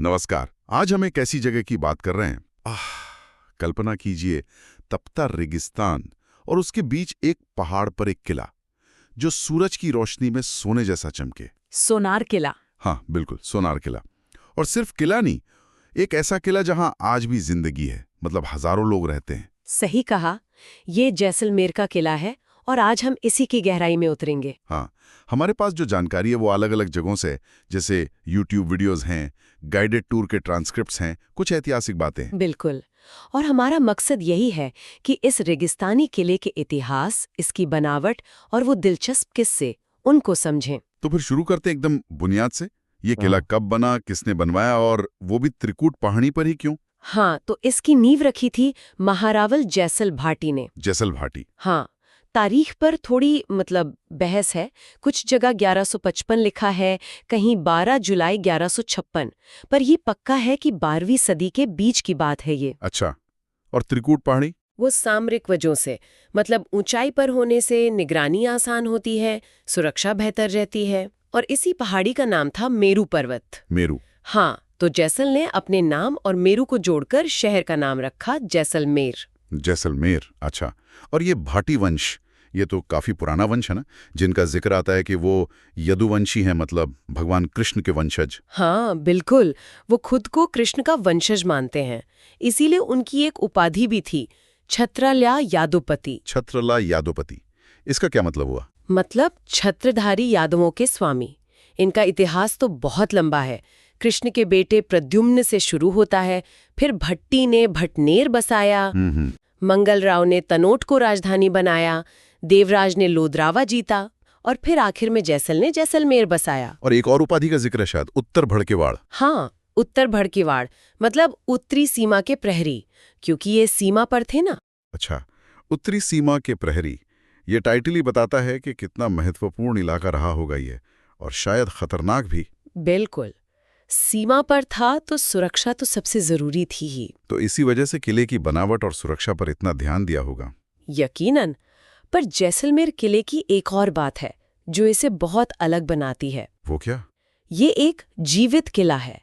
नमस्कार। आज हम एक ऐसी जगह की बात कर रहे हैं। कल्पना कीजिए, तपता रेगिस्तान और उसके बीच एक पहाड़ पर एक किला जो सूरज की रोशनी में सोने जैसा चमके। सोनार किला। हाँ बिल्कुल, सोनार किला। और सिर्फ किला नहीं, एक ऐसा किला जहां आज भी जिंदगी है, मतलब हजारों लोग रहते हैं। सही कहा, ये जैसलमेर का किला है और आज हम इसी की गहराई में उतरेंगे। हाँ, हमारे पास जो जानकारी है वो अलग अलग जगहों से, जैसे YouTube वीडियोस हैं, गाइडेड टूर के ट्रांसक्रिप्ट्स हैं, कुछ ऐतिहासिक बातें हैं। बिल्कुल। और हमारा मकसद यही है कि इस रेगिस्तानी किले के इतिहास, इसकी बनावट और वो दिलचस्प किस्से उनको समझें। तो फिर शुरू करते हैं एकदम बुनियाद से। ये किला कब बना, किसने बनवाया, और वो भी त्रिकूट पहाड़ी पर ही क्यों? हाँ, तो इसकी नींव रखी थी महारावल जैसल भाटी ने। जैसल भाटी। हाँ, तारीख पर थोड़ी बहस है। कुछ जगह 1155 लिखा है, कहीं 12 जुलाई 1156, पर ये पक्का है कि 12वीं सदी के बीच की बात है ये। अच्छा, और त्रिकूट पहाड़ी? वो सामरिक वजहों से, ऊंचाई पर होने से निगरानी आसान होती है, सुरक्षा बेहतर रहती है, और इसी पहाड़ी का नाम था मेरू पर्वत। मेरू। हाँ, तो जैसल ने अपने नाम और मेरू को जोड़कर शहर का नाम रखा जैसलमेर। जैसलमेर, अच्छा। और ये भाटी वंश, ये तो काफी पुराना वंश है ना, जिनका जिक्र आता है कि वो यदुवंशी हैं, मतलब भगवान कृष्ण के वंशज। हाँ बिल्कुल, वो खुद को कृष्ण का वंशज मानते हैं। इसीलिए उनकी एक उपाधि भी थी, छत्रला यादुपति। छत्रला यादुपति, इसका क्या मतलब हुआ? मतलब छत्रधारी यादवों के स्वामी। इनका इतिहास तो बहुत लंबा है। कृष्ण के बेटे प्रद्युम्न से शुरू होता है, फिर भट्टी ने भटनेर बसाया, मंगलराव ने तनोट को राजधानी बनाया, देवराज ने लोदरावा जीता, और फिर आखिर में जैसल ने जैसलमेर बसाया। और एक और उपाधि का जिक्र है शायद, उत्तर भड़केवाड़। हाँ, उत्तर भड़केवाड़, मतलब उत्तरी सीमा के प्रहरी, क्योंकि ये सीमा पर थे ना। अच्छा, उत्तरी सीमा के प्रहरी, ये टाइटल ही बताता है कि कितना महत्वपूर्ण इलाका रहा होगा ये, और शायद खतरनाक भी। बिल्कुल, सीमा पर था तो सुरक्षा तो सबसे जरूरी थी ही। तो इसी वजह से किले की बनावट और सुरक्षा पर इतना ध्यान दिया होगा। यकीनन। पर जैसलमेर किले की एक और बात है जो इसे बहुत अलग बनाती है। वो क्या? ये एक जीवित किला है,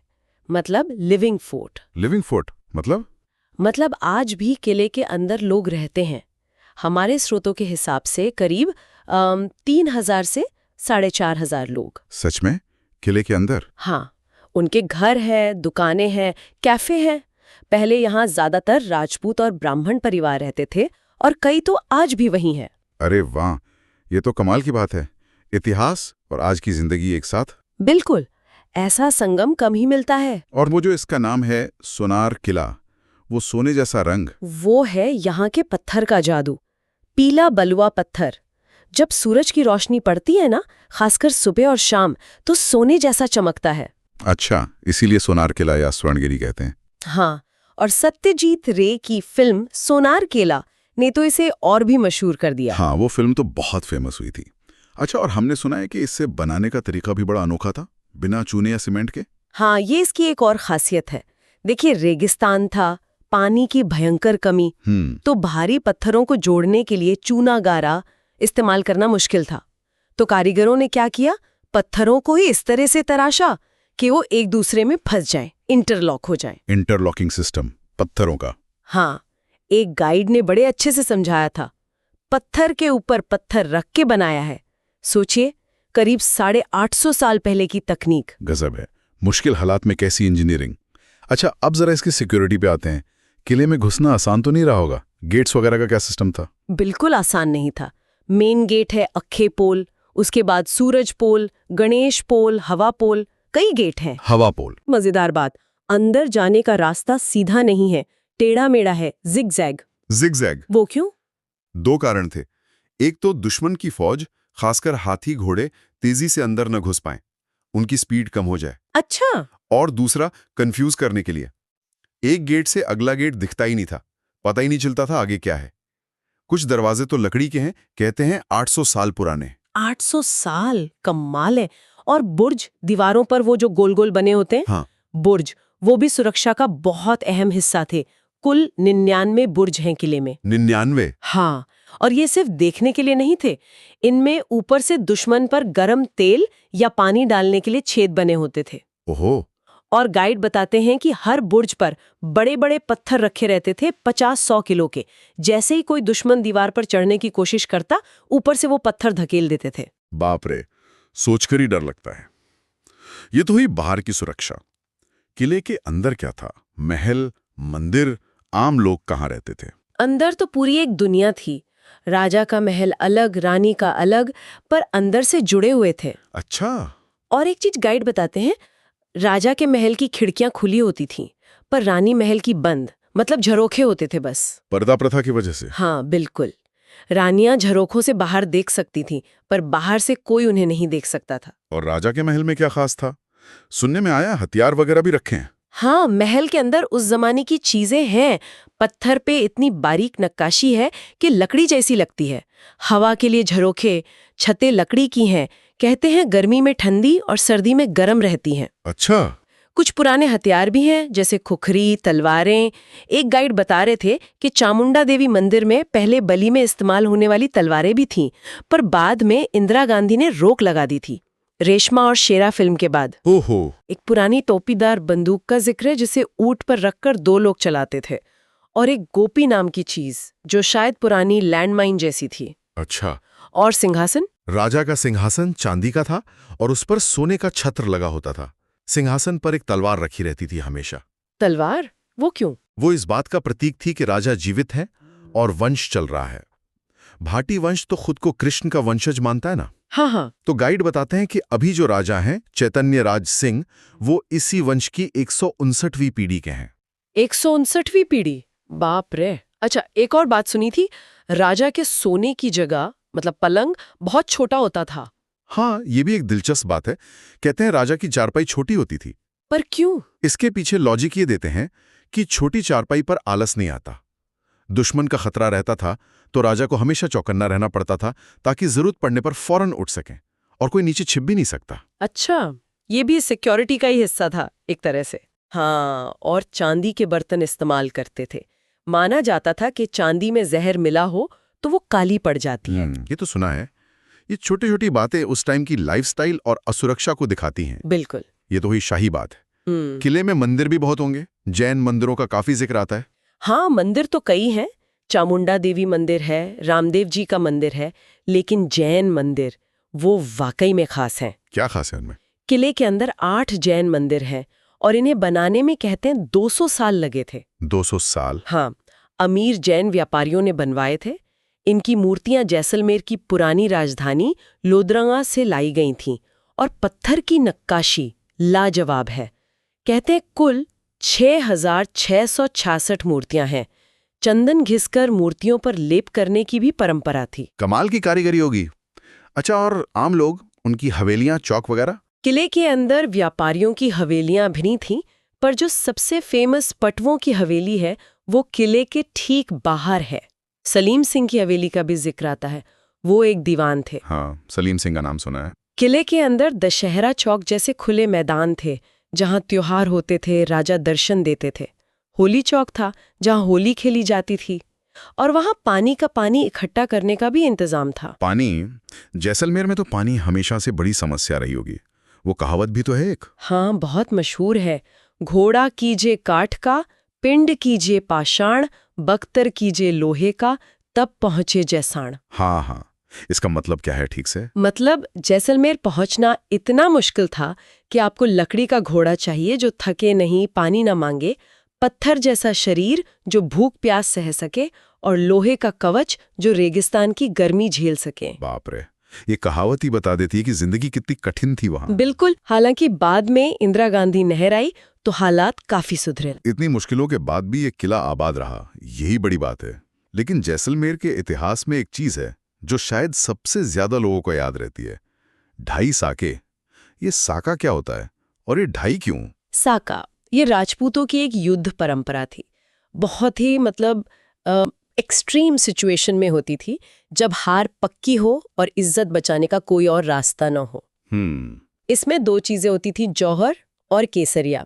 मतलब लिविंग फोर्ट। लिविंग फोर्ट मतलब? आज भी किले के अंदर लोग रहते हैं। हमारे स्रोतों के हिसाब से करीब 3000 से 4500 लोग। सच में? किले के अंदर? हाँ, उनके घर है, दुकानें हैं, कैफे हैं। पहले यहाँ ज्यादातर राजपूत और ब्राह्मण परिवार रहते थे, और कई तो आज भी वहीं हैं। अरे वाह, ये तो कमाल की बात है। इतिहास और आज की जिंदगी एक साथ। बिल्कुल, ऐसा संगम कम ही मिलता है। और वो जो इसका नाम है सोनार किला, वो सोने जैसा रंग, वो है यहाँ के पत्थर का जादू। पीला बलुआ पत्थर, जब सूरज की रोशनी पड़ती है ना, खासकर सुबह और शाम, तो सोने जैसा चमकता है। अच्छा, इसीलिए सोनार किला या स्वर्णगिरी कहते हैं। हाँ, और सत्यजीत रे की फिल्म सोनार किला ने तो इसे और भी मशहूर कर दिया। हाँ, वो फिल्म तो बहुत फेमस हुई थी। अच्छा, और हमने सुना है कि इससे बनाने का तरीका भी बड़ा अनोखा था, बिना चूने या सीमेंट के। हाँ, ये इसकी एक और खासियत है। देखिए, रेगिस्तान था, पानी की भयंकर कमी, तो भारी पत्थरों को जोड़ने के लिए चूना गारा इस्तेमाल करना मुश्किल था। तो कारीगरों ने क्या किया, पत्थरों को ही इस तरह से तराशा कि वो एक दूसरे में फंस जाएं, इंटरलॉक हो जाएं। इंटरलॉकिंग सिस्टम पत्थरों का। हाँ, एक गाइड ने बड़े अच्छे से समझाया था। पत्थर के ऊपर पत्थर रख के बनाया है। सोचिए, करीब 850 साल पहले की तकनीक। गजब है, मुश्किल हालात में कैसी इंजीनियरिंग। अच्छा, अब जरा इसकी सिक्योरिटी पे आते हैं। किले में घुसना आसान तो नहीं रहा होगा? गेट्स वगैरह का क्या सिस्टम था? बिल्कुल आसान नहीं था। मेन गेट है अक्खे पोल, उसके बाद सूरज पोल, गणेश पोल, हवा पोल, कई गेट हैं। हवा पोल? मजेदार बात, अंदर जाने का रास्ता सीधा नहीं है, टेढ़ा मेढ़ा है, जिगजैग। जिगजैग? वो क्यों? दो कारण थे। एक तो दुश्मन की फौज, खासकर हाथी घोड़े, तेजी से अंदर न घुस पाएं, उनकी स्पीड कम हो जाए। अच्छा। और दूसरा, कंफ्यूज करने के लिए। एक गेट से अगला गेट दिखता ही नहीं था, पता ही नहीं चलता था आगे क्या है। कुछ दरवाजे तो लकड़ी के हैं, कहते हैं 800 साल पुराने। 800 साल, कमाल है। और बुर्ज, दीवारों पर वो जो गोल गोल बने होते हैं, हाँ, बुर्ज, वो भी सुरक्षा का बहुत अहम हिस्सा थे। कुल 99 बुर्ज हैं किले में। 99? हाँ, और ये सिर्फ देखने के लिए नहीं थे। इनमें ऊपर से दुश्मन पर गरम तेल या पानी डालने के लिए छेद बने होते थे। ओहो। और गाइड बताते हैं कि हर बुर्ज पर बड़े बड़े पत्थर रखे रहते थे 50-100 किलो के। जैसे ही कोई दुश्मन दीवार पर चढ़ने की कोशिश करता, ऊपर से वो पत्थर धकेल देते थे। बाप रे, सोचकर ही डर लगता है। ये तो हुई बाहर की सुरक्षा। किले के अंदर क्या था? महल, मंदिर, आम लोग कहाँ रहते थे? अंदर तो पूरी एक दुनिया थी। राजा का महल अलग, रानी का अलग, पर अंदर से जुड़े हुए थे। अच्छा। और एक चीज गाइड बताते हैं, राजा के महल की खिड़कियां खुली होती थीं, पर रानी महल की बंद, मतलब झरोखे होते थे बस। पर्दा प्रथा की वजह से? हाँ, बिल्कुल। रानियां झरोखों से बाहर देख सकती थीं, पर बाहर से कोई उन्हें नहीं देख सकता था। और राजा के महल में क्या खास था? सुनने में आया हथियार वगैरह भी रखे हैं। हाँ, महल के अंदर उस जमाने की चीजें हैं। पत्थर पे इतनी बारीक नक्काशी है कि लकड़ी जैसी लगती है। हवा के लिए झरोखे, छतें लकड़ी की हैं। कहते हैं गर्मी में ठंडी और सर्दी में गर्म रहती हैं। अच्छा। कुछ पुराने हथियार भी हैं, जैसे खुखरी, तलवारें। एक गाइड बता रहे थे कि चामुंडा देवी मंदिर में पहले बलि में इस्तेमाल होने वाली तलवारें भी थीं, पर बाद में इंदिरा गांधी ने रोक लगा दी थी, रेशमा और शेरा फिल्म के बाद। ओहो। एक पुरानी टोपीदार बंदूक का जिक्र है, जिसे ऊंट पर रखकर 2 लोग चलाते थे, और एक गोपी नाम की चीज जो शायद पुरानी लैंडमाइन जैसी थी। अच्छा। और सिंहासन? राजा का सिंहासन चांदी का था और उस पर सोने का छत्र लगा होता था। सिंहासन पर एक तलवार रखी रहती थी हमेशा। तलवार? वो क्यों? वो इस बात का प्रतीक थी कि राजा जीवित है और वंश चल रहा है। भाटी वंश तो खुद को कृष्ण का वंशज मानता है ना। हाँ। तो गाइड बताते हैं कि अभी जो राजा हैं चैतन्य राज सिंह, वो इसी वंश की 159वीं पीढ़ी के हैं। 159वीं पीढ़ी? बाप रे। अच्छा, एक और बात सुनी थी, राजा के सोने की जगह, मतलब पलंग, बहुत छोटा होता था। हाँ, ये भी एक दिलचस्प बात है। कहते हैं राजा की चारपाई छोटी होती थी। पर क्यों? इसके पीछे लॉजिक ये देते हैं कि छोटी चारपाई पर आलस नहीं आता। दुश्मन का खतरा रहता था तो राजा को हमेशा चौकन्ना रहना पड़ता था, ताकि जरूरत पड़ने पर फौरन उठ सकें और कोई नीचे छिप भी नहीं सकता। अच्छा, ये भी सिक्योरिटी का ही हिस्सा था एक तरह से। हाँ, और चांदी के बर्तन इस्तेमाल करते थे। माना जाता था कि चांदी में जहर मिला हो तो वो काली पड़ जाती है। ये तो सुना है। ये छोटी छोटी बातें उस टाइम की लाइफस्टाइल और असुरक्षा को दिखाती हैं। बिल्कुल। ये तो हुई शाही बात है। किले में मंदिर भी बहुत होंगे। जैन मंदिरों का काफी जिक्र आता है। हाँ, मंदिर तो कई हैं। चामुंडा देवी मंदिर है, रामदेव जी का मंदिर है, लेकिन जैन मंदिर वो वाकई में खास हैं। क्या खास है उनमें? किले के अंदर 8 जैन मंदिर हैं और इन्हें बनाने में कहते हैं 200 साल लगे थे। 200 साल? हाँ, अमीर जैन व्यापारियों ने बनवाए थे। इनकी मूर्तियां जैसलमेर की पुरानी राजधानी लोदरंगा से लाई गई थीं और पत्थर की नक्काशी लाजवाब है। कहते हैं कुल 6,666 मूर्तियां हैं। चंदन घिसकर मूर्तियों पर लेप करने की भी परंपरा थी। कमाल की कारीगरी होगी। अच्छा, और आम लोग, उनकी हवेलियां, चौक वगैरह? किले के अंदर व्यापारियों की हवेलियां भी नहीं थीं, पर जो सबसे फेमस पटवों की हवेली है वो किले के ठीक बाहर है। सलीम सिंह की हवेली का भी जिक्र आता है। वो एक दीवान थे। हाँ, सलीम सिंह का नाम सुना है। किले के अंदर दशहरा चौक जैसे खुले मैदान थे जहां त्योहार होते थे, राजा दर्शन देते थे। होली चौक था जहां होली खेली जाती थी, और वहां पानी का पानी इकट्ठा करने का भी इंतजाम था। पानी? जैसलमेर में तो पानी हमेशा से बड़ी समस्या रही होगी। वो कहावत भी तो है एक। हाँ, बहुत मशहूर है। घोड़ा कीजिए काठ का, पिंड कीजिए पाषाण, बख्तर कीजिए लोहे का, तब पहुंचे जैसाण। हाँ, इसका मतलब क्या है ठीक से? मतलब जैसलमेर पहुंचना इतना मुश्किल था कि आपको लकड़ी का घोड़ा चाहिए जो थके नहीं, पानी न मांगे, पत्थर जैसा शरीर जो भूख प्यास सह सके, और लोहे का कवच जो रेगिस्तान की गर्मी झेल सके। बाप रे, ये कहावत ही बता देती है कि जिंदगी कितनी कठिन थी वहां। बिल्कुल। हालांकि बाद में इंदिरा गांधी नहर आई तो हालात काफी सुधरे। इतनी मुश्किलों के बाद भी ये किला आबाद रहा, यही बड़ी बात है। लेकिन जैसलमेर के इतिहास में एक चीज है जो शायद सबसे ज्यादा लोगों को याद रहती है, ढाई साके। ये साका क्या होता है और ये ढाई क्यों? साका ये राजपूतों की एक युद्ध परंपरा थी। बहुत ही एक्सट्रीम सिचुएशन में होती थी, जब हार पक्की हो और इज्जत बचाने का कोई और रास्ता न हो। इसमें 2 चीजें होती थी, जौहर और केसरिया।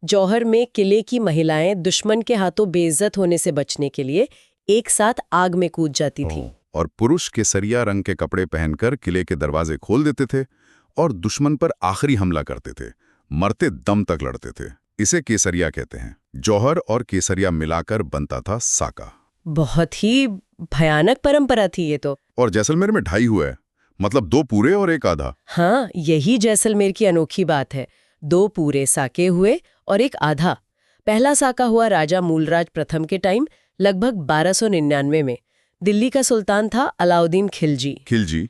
जौहर में किले की महिलाएं दुश्मन के हाथों बेइज्जत होने से बचने के लिए एक साथ आग में कूद जाती थी, और पुरुष केसरिया रंग के कपड़े पहनकर किले के दरवाजे खोल देते थे और दुश्मन पर आखिरी हमला करते थे। मरते दम तक लड़ते थे। इसे केसरिया कहते हैं। जौहर और केसरिया मिलाकर बनता था साका। बहुत ही भयानक परंपरा थी ये तो। और जैसलमेर में 2.5 हुआ है, मतलब 2 पूरे और 1 आधा। हाँ, यही जैसलमेर की अनोखी बात है। 2 पूरे साके हुए और 1 आधा। पहला साका हुआ राजा मूलराज प्रथम के टाइम, लगभग 1299 में। दिल्ली का सुल्तान था अलाउद्दीन खिलजी। खिलजी?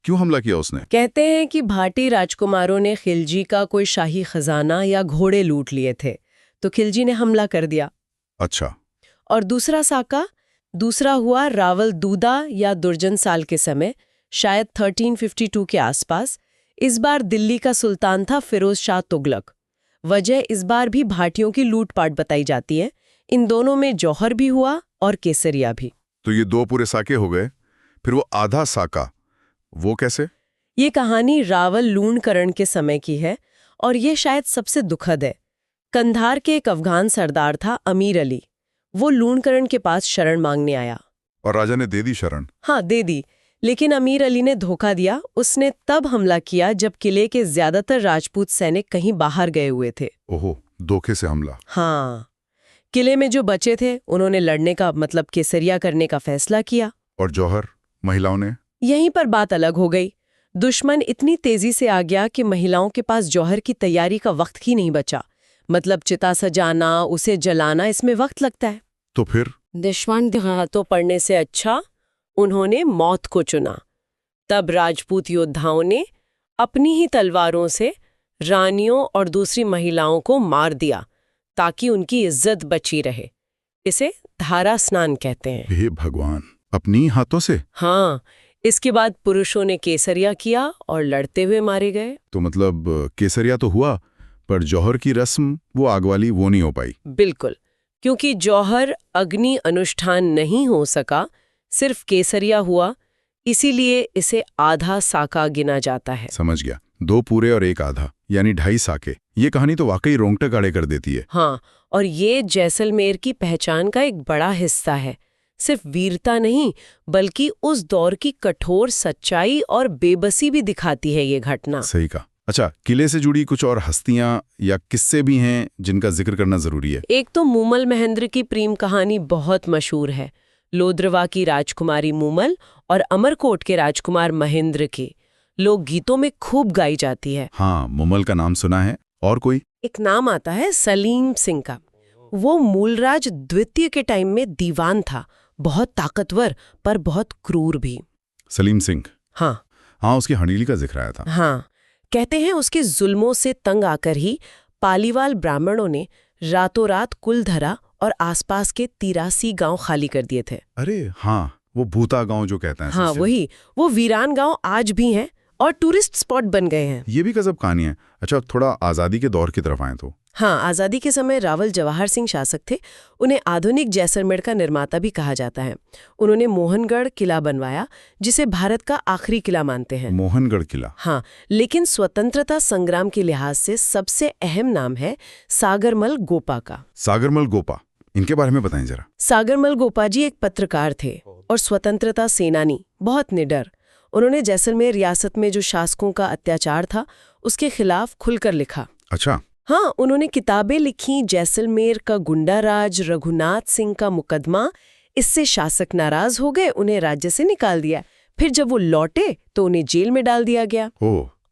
क्यों हमला किया उसने? कहते हैं कि भाटी राजकुमारों ने खिलजी का कोई शाही खजाना या घोड़े लूट लिए थे, तो खिलजी ने हमला कर दिया। अच्छा। और दूसरा साका दूसरा हुआ रावल दूदा या दुर्जन साल के समय, शायद 1352 के आसपास। इस बार दिल्ली का सुल्तान था फिरोज शाह तुगलक। वजह इस बार भी भाटियों की लूटपाट बताई जाती है। इन दोनों में जौहर भी हुआ और केसरिया भी। तो ये 2 पूरे साके हो गए, फिर वो आधा साका, वो कैसे? ये कहानी रावल लूणकरण के समय की है और ये शायद सबसे दुखद है। कंधार के एक अफगान सरदार था अमीर अली। वो लूणकरण के पास शरण मांगने आया और राजा ने दे दी शरण? हाँ, दे दी, लेकिन अमीर अली ने धोखा दिया। उसने तब हमला किया जब किले के ज्यादातर राजपूत सैनिक कहीं बाहर गए हुए थे। ओहो, धोखे से हमला। हाँ, किले में जो बचे थे उन्होंने लड़ने का मतलब केसरिया करने का फैसला किया। और जौहर, महिलाओं ने? यहीं पर बात अलग हो गई। दुश्मन इतनी तेजी से आ गया कि महिलाओं के पास जौहर की तैयारी का वक्त ही नहीं बचा। मतलब चिता सजाना, उसे जलाना, इसमें वक्त लगता है। तो फिर? दुश्मन के हाथों पड़ने से अच्छा उन्होंने मौत को चुना। तब राजपूत योद्धाओं ने अपनी ही तलवारों से रानियों और दूसरी महिलाओं को मार दिया ताकि उनकी इज्जत बची रहे। इसे धारा स्नान कहते हैं। हे भगवान, अपनी हाथों से? हाँ, इसके बाद पुरुषों ने केसरिया किया और लड़ते हुए मारे गए। तो मतलब केसरिया तो हुआ, पर जौहर की रस्म, वो आग वाली, वो नहीं हो पाई। बिल्कुल, क्योंकि जौहर अग्नि अनुष्ठान नहीं हो सका, सिर्फ केसरिया हुआ, इसीलिए इसे आधा साका गिना जाता है। समझ गया, 2 पूरे और 1 आधा, यानी 2.5 साके। ये कहानी तो वाकई रोंगटे खड़े कर देती है। हाँ, और ये जैसलमेर की पहचान का एक बड़ा हिस्सा है। सिर्फ वीरता नहीं, बल्कि उस दौर की कठोर सच्चाई और बेबसी भी दिखाती है ये घटना। सही कहा। अच्छा, किले से जुड़ी कुछ और हस्तियां या किस्से भी हैं जिनका जिक्र करना जरूरी है? एक तो मूमल महेंद्र की प्रेम कहानी बहुत मशहूर है। लोद्रवा की राजकुमारी मूमल और अमरकोट के राजकुमार महेंद्र की लोक गीतों में खूब गाई जाती है। हाँ, मूमल का नाम सुना है। और कोई? एक नाम आता है सलीम सिंह का। वो मूलराज द्वितीय के टाइम में दीवान था, बहुत ताकतवर पर बहुत क्रूर भी। सलीम सिंह? हाँ, उसकी हड़ीली का जिक्र आया था। हाँ, कहते हैं उसके जुल्मों से तंग आकर ही पालीवाल ब्राह्मणों ने रातों रात कुलधरा और आसपास के 83 गांव खाली कर दिए थे। अरे हाँ, वो भूता गांव जो कहते हैं। हाँ, वही। वो वीरान गांव आज भी हैं और टूरिस्ट स्पॉट बन गए हैं। ये भी गजब कहानी है। अच्छा, थोड़ा आज़ादी के दौर की तरफ आए तो? हाँ, आज़ादी के समय रावल जवाहर सिंह शासक थे। उन्हें आधुनिक जैसलमेर का निर्माता भी कहा जाता है। उन्होंने मोहनगढ़ किला बनवाया, जिसे भारत का आखिरी किला मानते हैं। मोहनगढ़ किला? हाँ, लेकिन स्वतंत्रता संग्राम के लिहाज से सबसे अहम नाम है सागरमल गोपा का। सागरमल गोपा, इनके बारे में बताएं जरा। सागरमल गोपा जी एक पत्रकार थे और स्वतंत्रता सेनानी, बहुत निडर। उन्होंने जैसलमेर रियासत में जो शासकों का अत्याचार था उसके खिलाफ खुलकर लिखा। अच्छा। हाँ, उन्होंने किताबें लिखी, जैसलमेर का गुंडा राज, रघुनाथ सिंह का मुकदमा। इससे शासक नाराज हो गए, उन्हें राज्य से निकाल दिया। फिर जब वो लौटे तो उन्हें जेल में डाल दिया गया।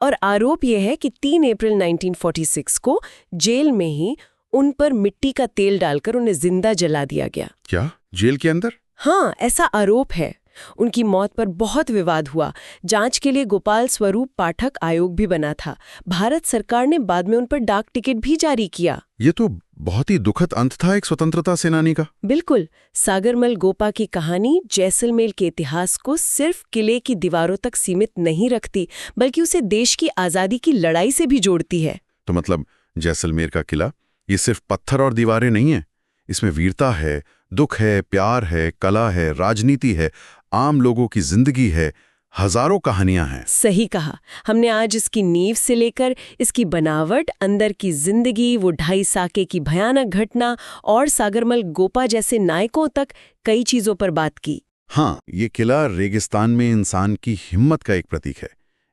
और आरोप यह है कि 3 अप्रैल 1946 को जेल में ही उन पर मिट्टी का तेल डालकर उन्हें जिंदा जला दिया गया। क्या, जेल के अंदर? हाँ, ऐसा आरोप है। उनकी मौत पर बहुत विवाद हुआ। जांच के लिए गोपाल स्वरूप पाठक आयोग भी बना था। भारत सरकार ने बाद में उन पर डाक टिकट भी जारी किया। ये तो बहुत ही दुखद अंत था एक स्वतंत्रता सेनानी का। बिल्कुल। सागरमल गोपा की कहानी जैसलमेर के इतिहास को सिर्फ किले की दीवारों तक सीमित नहीं रखती, बल्कि उसे देश की आज़ादी की लड़ाई से भी जोड़ती है। तो मतलब जैसलमेर का किला ये सिर्फ पत्थर और दीवारें नहीं है, इसमें वीरता है, दुख है, प्यार है, कला है, राजनीति है, आम लोगों की जिंदगी है, हजारों कहानियां हैं। सही कहा। हमने आज इसकी नींव से लेकर इसकी बनावट, अंदर की जिंदगी, वो 2.5 साके की भयानक घटना और सागरमल गोपा जैसे नायकों तक कई चीजों पर बात की। हाँ, ये किला रेगिस्तान में इंसान की हिम्मत का एक प्रतीक है।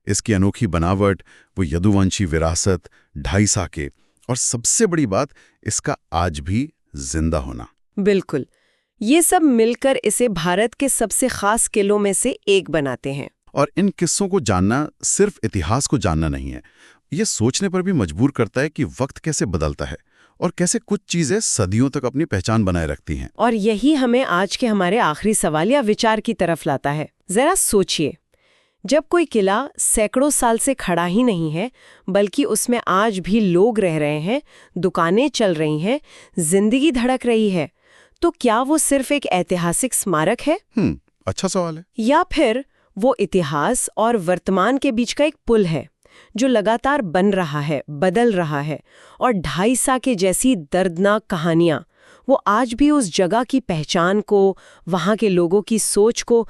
इसकी अनोखी बनावट, वो यदुवंशी विरासत, 2.5 साके, और सबसे बड़ी बात, इसका आज भी जिंदा होना। बिल्कुल, ये सब मिलकर इसे भारत के सबसे खास किलों में से एक बनाते हैं। और इन किस्सों को जानना सिर्फ इतिहास को जानना नहीं है, ये सोचने पर भी मजबूर करता है कि वक्त कैसे बदलता है और कैसे कुछ चीजें सदियों तक अपनी पहचान बनाए रखती हैं। और यही हमें आज के हमारे आखिरी सवाल या विचार की तरफ लाता है। जरा सोचिए, जब कोई किला सैकड़ों साल से खड़ा ही नहीं है, बल्कि उसमें आज भी लोग रह रहे हैं, दुकानें चल रही हैं, जिंदगी धड़क रही है, तो क्या वो सिर्फ एक ऐतिहासिक स्मारक है? अच्छा सवाल है। या फिर वो इतिहास और वर्तमान के बीच का एक पुल है जो लगातार बन रहा है, बदल रहा है, और 2.5 साके जैसी दर्दनाक कहानियां वो आज भी उस जगह की पहचान को, वहां के लोगों की सोच को